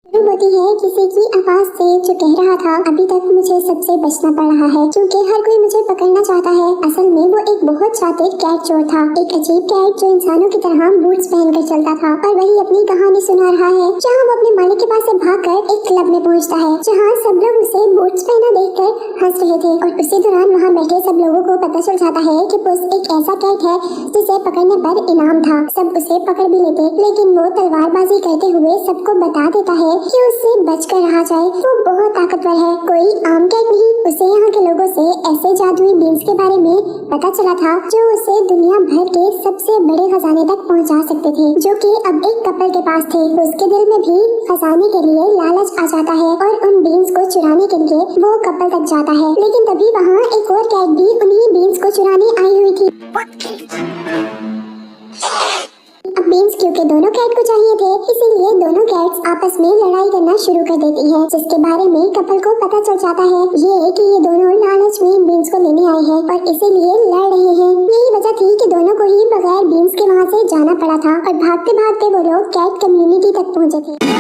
शुरू होती है किसी की आवाज से जो कह रहा था, अभी तक मुझे सबसे बचना पड़ रहा है क्योंकि हर कोई मुझे पकड़ना चाहता है। असल में वो एक बहुत शातिर कैट चोर था, एक अजीब कैट जो इंसानों की तरह बूट्स पहनकर चलता था और वही अपनी कहानी सुना रहा है। जहाँ वो अपने मालिक के पास से भागकर एक क्लब में पहुँचता है जहाँ सब लोग उसे बूट्स पहना देखकर हंस रहे थे और उसी दौरान वहाँ बैठे सब लोगों को पता चल जाता है कि पुस एक ऐसा कैट है जिसे पकड़ने पर इनाम था। सब उसे पकड़ भी लेते, लेकिन वो तलवारबाजी करते हुए सबको बता देता है कि उससे बचकर रहा जाए। वो बहुत ताकतवर है, कोई आम कैट नहीं। उसे यहाँ के लोगों से ऐसे जादुई बीन्स के बारे में पता चला था जो उसे दुनिया भर के सबसे बड़े खजाने तक पहुँचा सकते थे, जो कि अब एक कपल के पास थे। उसके दिल में भी खजाने के लिए लालच आ जाता है और उन बीन्स को चुराने के लिए वो कपल तक जाता है। लेकिन तभी वहाँ एक और कैट भी उन्हीं बीन्स को चुराने आई हुई थी। अब बीन्स क्योंकि दोनों कैट को चाहिए थे, इसीलिए दोनों कैट्स आपस में लड़ाई करना शुरू कर देती हैं, जिसके बारे में कपल को पता चल जाता है कि ये दोनों लालच में बीन्स को लेने आए हैं और इसीलिए लड़ रहे हैं। यही वजह थी कि दोनों को ही बगैर बीन्स के वहाँ से जाना पड़ा था और भागते भागते वो लोग कैट कम्युनिटी तक पहुँचे थे।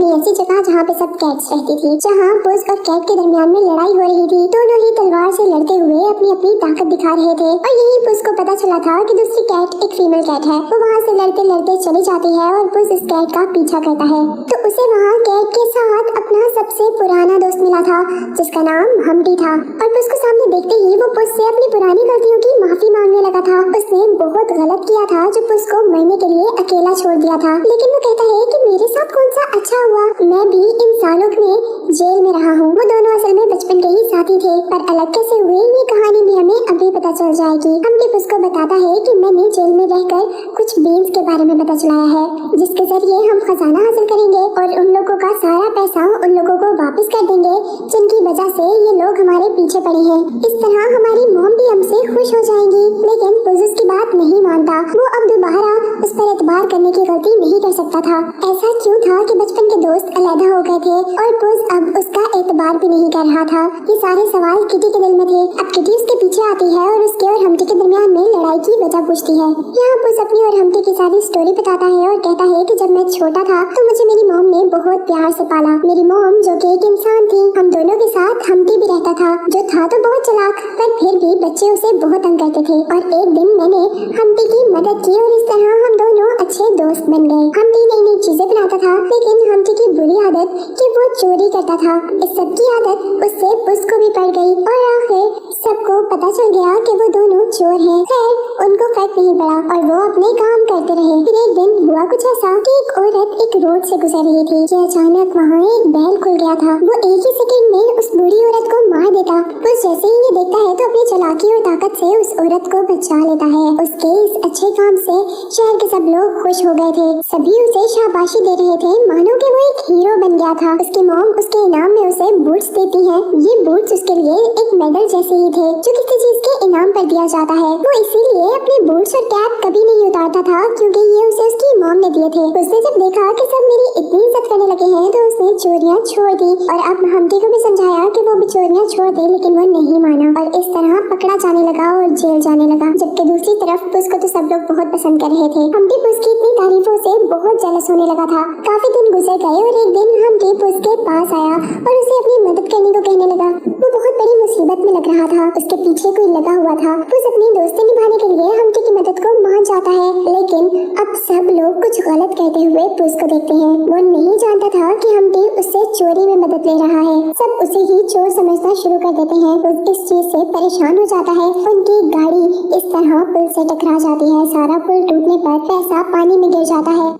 ऐसी जगह जहाँ पे सब कैट्स रहती थी, जहाँ पुस और कैट के दरमियान में लड़ाई हो रही थी। दोनों ही तलवार से लड़ते हुए अपनी अपनी ताकत दिखा रहे थे और यही पुस को पता चला था कि दूसरी कैट एक फीमेल कैट है। वो वहाँ से लड़ते लड़ते चली जाती है और पुस इस कैट का पीछा करता है। तो उसे वहाँ कैट के साथ अपना सबसे पुराना दोस्त मिला था जिसका नाम हम्टी था और पुस को सामने देखते ही वो पुस से अपनी पुरानी गलतियों की माफी मांगने लगा था। उसने बहुत गलत किया था जो पुस को मरने के लिए अकेला छोड़ दिया था, लेकिन वो कहता है कि मेरे साथ कौन सा अच्छा हुआ, मैं भी इन सालों में जेल में रहा हूँ। वो दोनों असल में बचपन के ही साथी थे, पर अलग कैसे हुए ये कहानी भी हमें अभी पता चल जाएगी। हम्टी पुस को बताता है कि मैंने जेल में रहकर कुछ बीन्स के बारे में पता चलाया है जिसके जरिए हम खजाना हासिल करेंगे और उन लोगों का सारा पैसा उन लोगों को वापस कर देंगे जिनकी वजह से ये लोग हमारे पीछे पड़े हैं। इस तरह हमारी मॉम भी हमसे खुश हो जाएंगी। लेकिन पुस उसकी बात नहीं मानता। वो अब दोबारा उस पर एतबार करने की गलती नहीं कर सकता था। ऐसा क्यों था कि बचपन के दोस्त अलग हो गए थे और पुस अब उसका एतबार भी नहीं कर रहा था। ये सारे सवाल किटी के दिल में थे। अब किटी उसके पीछे आती है और उसके और हम्टी के दरमियान में लड़ाई की वजह पूछती है। यहाँ पुस अपनी और हम्टी की सारी स्टोरी बताता है और कहता है कि जब मैं छोटा था तो मुझे मेरी मॉम ने बहुत प्यार से पाला। मेरी मॉम जो कि एक इंसान थी, हम दोनों के साथ हम्टी भी रहता था जो था तो बहुत चालाक, पर फिर भी बच्चे उसे बहुत तंग करते थे। और एक दिन मैंने हम्टी की मदद की और इस तरह हम दोनों अच्छे दोस्त बन गए। हम्टी नई नई चीजें बनाता था, लेकिन हम्टी की बुरी आदत कि वो चोरी करता था। इस सब की आदत उससे पुस को भी पड़ गई और आखिर सबको पता चल गया कि वो दोनों चोर हैं। खैर उनको फर्क नहीं पड़ा और वो अपने काम करते रहे। फिर एक दिन हुआ कुछ ऐसा कि एक औरत एक रोड से गुजर रही थी कि अचानक वहाँ एक बैल खुल गया था। वो एक ही सेकंड में उस बूढ़ी औरत को मार देता। पुस जैसे ही ये देखता है तो अपनी चालाकी और ताकत से उस औरत को बचा लेता है। उसके इस अच्छे काम से शहर के सब लोग खुश हो गए थे। सभी उसे शाबाशी दे रहे थे, मानो कि वो एक हीरो बन गया था। उसकी मॉम उसके इनाम में उसे बूट्स देती है। ये बूट्स उसके लिए एक मेडल जैसे ही थे जो किसी चीज के इनाम पर दिया जाता है। वो इसीलिए अपने बूट्स और कैप कभी नहीं उतारता था क्योंकि ये उसे उसकी मॉम ने दिए थे। उसने जब देखा कि सब मेरी इतनी इज्जत करने लगे हैं तो उसने चोरियां छोड़ दी और अब हम्टी को भी समझाया कि वो भी चोरियां छोड़ दे, लेकिन वो नहीं माना और इस तरह पकड़ा जाने लगा और जेल जाने लगा। जबकि दूसरी तरफ पुस को तो सब लोग बहुत पसंद कर रहे थे। हम्टी पुस की इतनी तारीफों से बहुत जेलस होने लगा था। काफी दिन गुजर गए और एक दिन हम्टी पुस के पास आया और उसे अपनी मदद करने को कहने लगा। वो बहुत बड़ी मुसीबत में लग रहा था, उसके पीछे कोई लगा हुआ था। पुस अपनी दोस्ती निभाने के लिए हम्टी की मदद को मान जाता है, लेकिन अब सब लोग कुछ गलत कहते हुए पुस को देखते हैं। वो नहीं जानता था कि हम्टी उससे चोरी में मदद ले रहा है। सब उसे ही चोर समझना शुरू कर देते हैं। पुस इस चीज से परेशान हो जाता है। उनकी गाड़ी इस तरह पुल से टकरा जाती है। सारा पुल टूटने पर पैसा पानी में गिर जाता है।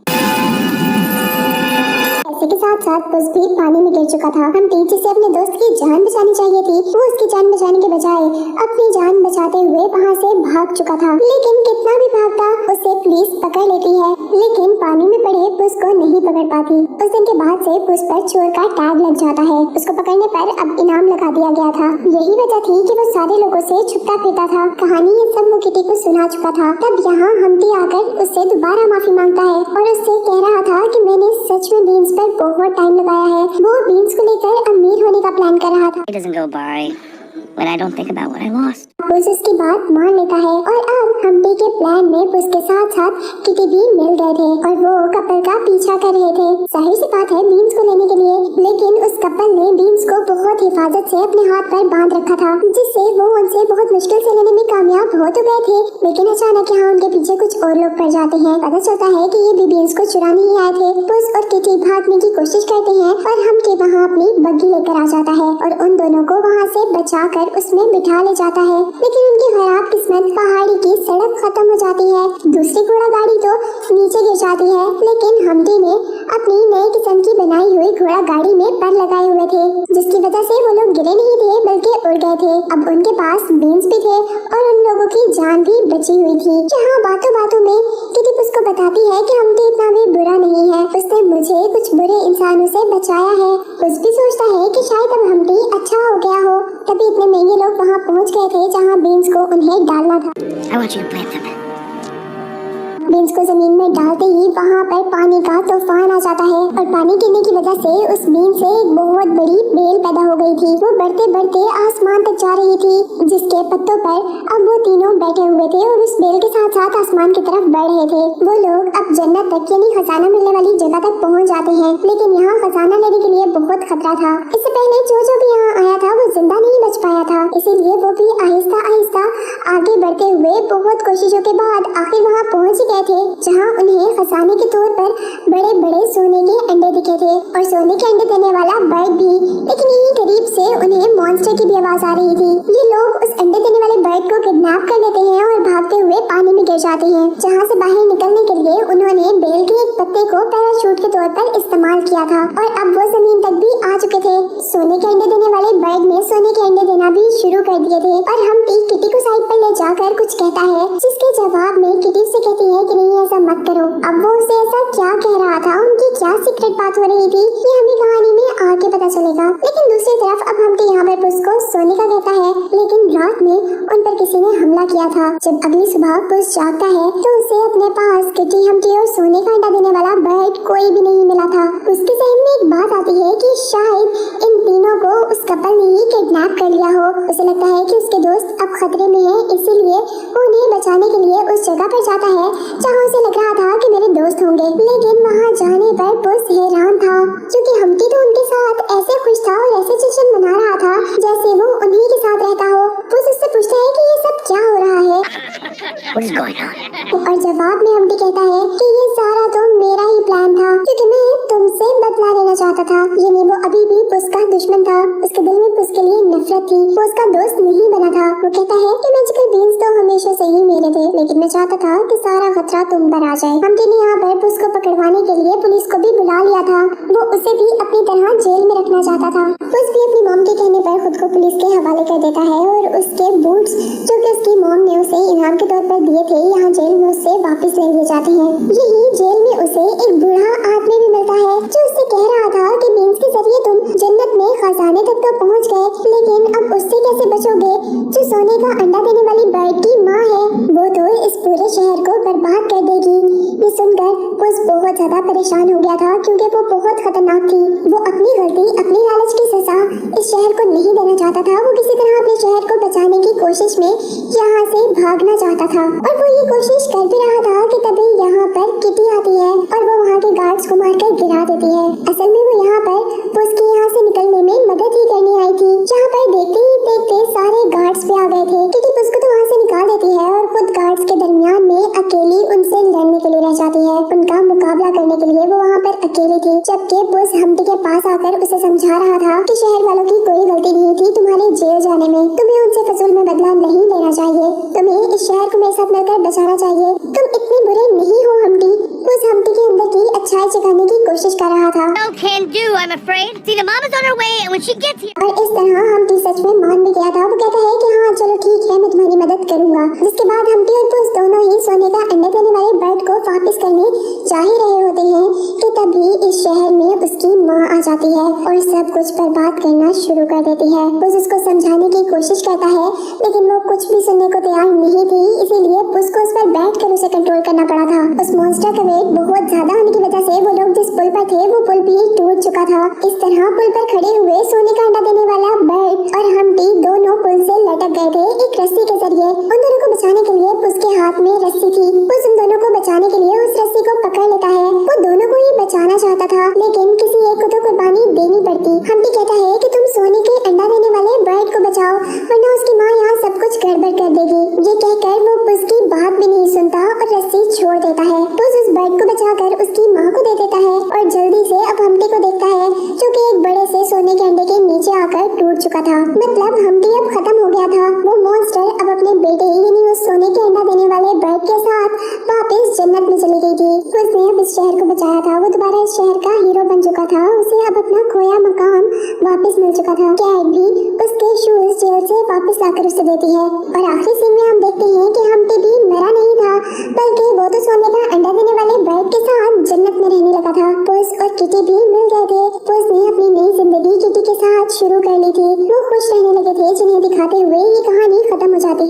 पैसे के साथ साथ पुस भी पानी में गिर चुका था। हम्टी जिसे अपने दोस्त की जान बचानी चाहिए थी, वो उसकी जान बचाने के बजाय अपनी जान बचाते हुए वहाँ से भाग चुका था। लेकिन कितना भी भागता उसे पुलिस पकड़ लेती है, लेकिन पानी में पड़े पुस को नहीं पकड़ पाती। उस दिन के बाद से पुस पर चोर का टैग लग जाता है। उसको पकड़ने पर अब इनाम लगा दिया गया था। यही वजह थी कि वो सारे लोगों से छुपता फिरता था। कहानी ये सब वो किटी को सुना चुका था। तब यहाँ हम्टी आकर उससे दोबारा माफी मांगता है और उससे कह रहा था कि मैंने सच में बीन्स पर बहुत टाइम लगाया है। वो बीन्स को लेकर अमीर होने का प्लान कर रहा था। It doesn't go by. when I don't think about what I lost. पुस उसकी बात मान लेता है और अब हम्टी के प्लान में पुस के साथ साथ किटी भी मिल गए थे और वो कपल का पीछा कर रहे थे। जाहिर सी बात है बीन्स को लेने के लिए, लेकिन उस कपल ने बीन्स को बहुत हिफाजत से अपने हाथ पर बांध रखा था, जिससे वो उनसे बहुत मुश्किल से लेने में कामयाब हो तो गए थे। लेकिन अचानक यहाँ उनके पीछे कुछ और लोग पड़ जाते हैं। पता चलता है कि ये भी बीन्स को चुराने ही आए थे। पुस और किटी भागने की कोशिश करते हैं और हम्टी वहाँ अपनी बग्गी लेकर आ जाता है और उन दोनों को वहाँ से बचाकर उसमें बिठा ले जाता है। लेकिन उनकी खराब किस्मत पहाड़ी की सड़क खत्म हो जाती है। दूसरी घोड़ा गाड़ी तो नीचे गिर जाती है, लेकिन हम्टी ने अपनी नई किस्म की बनाई हुई घोड़ा गाड़ी में पर लगाए हुए थे, जिसकी वजह से वो लोग गिरे नहीं थे बल्कि उड़ गए थे। अब उनके पास बीन्स भी थे और उन लोगों की जान भी बची हुई थी। यहाँ बातों बातों में किटी उसको बताती है कि हम्टी इतना भी बुरा नहीं है, उसने मुझे कुछ बुरे इंसानों से बचाया है। उस भी सोचता है कि शायद अब हम्टी अच्छा हो गया हो, तभी इतने महंगे लोग वहाँ पहुँच गए थे जहाँ बीन्स को उन्हें डालना था। I want you to plant them. Beans को जमीन में डालते ही वहाँ पर पानी का तूफान आ जाता है और पानी गिरने की वजह से उस बीन से एक बहुत बड़ी बेल पैदा हो गई थी। वो बढ़ते बढ़ते आसमान तक जा रही थी, जिसके पत्तों पर अब वो तीनों बैठे हुए थे और उस बेल के साथ साथ आसमान की तरफ बढ़ रहे थे। वो लोग अब जन्नत तक यानी खजाना मिलने वाली जगह तक पहुँच जाते हैं, लेकिन यहाँ खजाना लेने के लिए बहुत खतरा था। इससे पहले जो भी यहाँ आया था वो जिंदा नहीं बच पाया था, इसीलिए वो भी आहिस्ता आहिस्ता आगे बढ़ते हुए बहुत कोशिशों के बाद आखिर वहाँ पहुँच गए थे, जहाँ उन्हें खजाने के तौर पर बड़े बड़े सोने के अंडे दिखे थे और सोने के अंडे देने वाला बर्ड भी। लेकिन यही करीब से उन्हें मॉन्स्टर की भी आवाज आ रही थी। ये लोग उस अंडे देने वाले बर्ड को किडनैप कर लेते हैं और भागते हुए पानी में गिर जाते हैं, जहाँ से बाहर निकलने के लिए उन्होंने बेल के एक पत्ते को पैराशूट के तौर पर इस्तेमाल किया था और अब वो जमीन तक भी आ चुके थे। सोने के अंडे देने वाले बर्ड ने सोने के अंडे देना भी शुरू कर दिए थे और हम्टी किटी को साइड पर ले जाकर कुछ कहता है, जिसके जवाब में किटी से कहती है कि नहीं ऐसा मत करो। अब वो उसे ऐसा क्या कह रहा था, उनकी क्या सीक्रेट बात हो रही थी, ये हमें कहानी में आगे पता चलेगा। लेकिन दूसरी तरफ अब हम्टी यहाँ पर पुस को सोने का कहता है, लेकिन रात में उन पर किसी ने हमला किया था। जब अगली सुबह पुस जागता है तो उसे अपने पास किटी, हम्टी और सोने का अंडा देने वाला बर्ड कोई भी नहीं मिला था। उसके जहन में एक बात आती है कि शायद इन तीनों को उस कपल ने ही किडनैप कर लिया हो। उसे लगता है कि उसके दोस्त अब खतरे में हैं, इसीलिए वो उन्हें बचाने के लिए उस जगह पर जाता है जहाँ उसे लग रहा था कि मेरे दोस्त होंगे। लेकिन वहाँ जाने पर पुस हैरान था, क्योंकि हम्टी तो उनके साथ ऐसे खुश था और ऐसे जश्न मना रहा था जैसे वो उन्हीं के साथ रहता हो। पुस उससे पूछता है कि ये सब क्या हो रहा है। What is going on? और जवाब में हम्टी कहता है कि ये सारा तो मेरा ही प्लान था, क्योंकि मैं तुमसे बदला लेना चाहता था। यानी वो अभी भी पुस का दुश्मन था, उसके दिल में पुस के लिए नफरत थी, वो उसका दोस्त नहीं बना था। वो कहता है कि मैजिकल बीन्स तो हमेशा से ही मेरे थे, लेकिन मैं चाहता था कि सारा खतरा तुम पर आ जाए। हम्टी ने यहाँ पर पुस को पकड़वाने के लिए पुलिस को भी बुला लिया था। वो उसे भी अपनी तरह जेल में रखना चाहता था। पुस भी अपनी मॉम के कहने पर खुद को पुलिस के हवाले कर देता है और उसके बूट्स जो कि उसकी मॉम ने उसे इनाम के तौर पर दिए थे, यहाँ जेल में उससे वापस ले लिए जाते हैं। यही जेल में उसे एक बूढ़ा आदमी भी मिलता है, जो उससे कह रहा था कि बीन्स के जरिए तुम जन्नत में खजाने तक तो पहुँच गए, लेकिन अब उससे कैसे बचोगे जो सोने का अंडा देने वाली बर्ड की माँ है, वो तो इस पूरे शहर को बर्बाद कर देगी। ये सुनकर पुस बहुत ज्यादा परेशान हो गया था, क्योंकि वो बहुत खतरनाक थी। वो अपनी गलती, अपनी लालच की सजा इस शहर को नहीं देना चाहता था। वो किसी तरह अपने शहर को बचाने की कोशिश में यहाँ से भागना चाहता था और वो ये कोशिश कर भी रहा था कि तभी यहाँ पर किटी आती है और वो वहाँ के गार्ड्स को मारकर गिरा देती है। असल में वो यहाँ पर पुस की यहाँ से निकलने में मदद ही करने आई थी, जहाँ पर देखते ही देखते सारे गार्ड्स भी आ गए थे। किटी पुस को तो वहाँ से निकाल देती है और खुद गार्ड्स के दरमियान में अकेली उनसे लड़ने के लिए रह जाती है। उनका मुकाबला करने के लिए वो वहाँ पर अकेली थी, जबकि पुस हम्टी के पास आकर उसे समझा रहा था कि शहर वालों की कोई गलती नहीं थी तुम्हारे जेल जाने में, तुम्हें उनसे फजूल में बदला नहीं लेना चाहिए, तुम्हें इस शहर को मेरे साथ मिलकर बचाना चाहिए, तुम इतने बुरे नहीं हो हम्टी। पुस हम्टी के अंदर की अच्छाई जगाने की कोशिश कर रहा था। No can do, I'm afraid. See, the mama's on her way, and when she gets here. और इस तरह हम्टी सच में मान भी गया था। वो कहता है कि हाँ चलो ठीक है, मैं तुम्हारी मदद करूंगा। जिसके बाद हम्टी और पुस दोनों ही सोने का अंडा देने वाले बर्ड को वापस करने जा ही रहे होते हैं कि तभी इस शहर में उसकी माँ आ जाती है और सब कुछ बर्बाद करना शुरू कर देती है। पुस उसको समझाने की कोशिश करता है, लेकिन वो कुछ भी सुनने को तैयार नहीं थी, इसीलिए पुस को उस पर बैठकर उसे कंट्रोल करना पड़ा था। उस मॉन्स्टर का वेट बहुत ज्यादा होने की वजह से वो लोग जिस पुल पर थे वो पुल भी टूट चुका था। इस तरह पुल पर खड़े हुए सोने का अंडा देने वाला बर्ड और हम्टी दोनों पुल से रहे थे एक रस्सी के जरिए। उन दोनों को बचाने के लिए उसके हाथ में रस्सी थी। उस उन दोनों को बचाने के लिए उस रस्सी को पकड़ लेता है। वो दोनों को ही बचाना चाहता था, लेकिन किसी एक को तो कुर्बानी देनी पड़ती। हम्टी कहता है कि तुम सोने के अंडा देने वाले बर्ड को बचाओ, वरना उसकी माँ यहाँ सब कुछ गड़बड़ कर देगी। ये कहकर वो उसकी बात भी नहीं सुनता और रस्सी छोड़ देता है। पुस उस बर्ड को बचाकर उसकी माँ को दे देता है और जल्दी से अब हम्टी को देखता है, जो कि एक बड़े से सोने के अंडे के नीचे आकर टूट चुका था। मतलब हम्टी अब खत्म हो गया था। वो मॉन्स्टर अब अपने बेटे यानी उस सोने के अंडा देने वाले बर्ड के साथ वापस जन्नत में चली गई थी। उसने अब इस शहर को बचाया था। वो दोबारा इस शहर का हीरो बन चुका था। उसे अब अपना खोया मकाम वापस मिल चुका था। कैट भी उसके शूज जेल से वापस लाकर उसे देती है और आखिरी सीन में हम देखते हैं कि हम्टी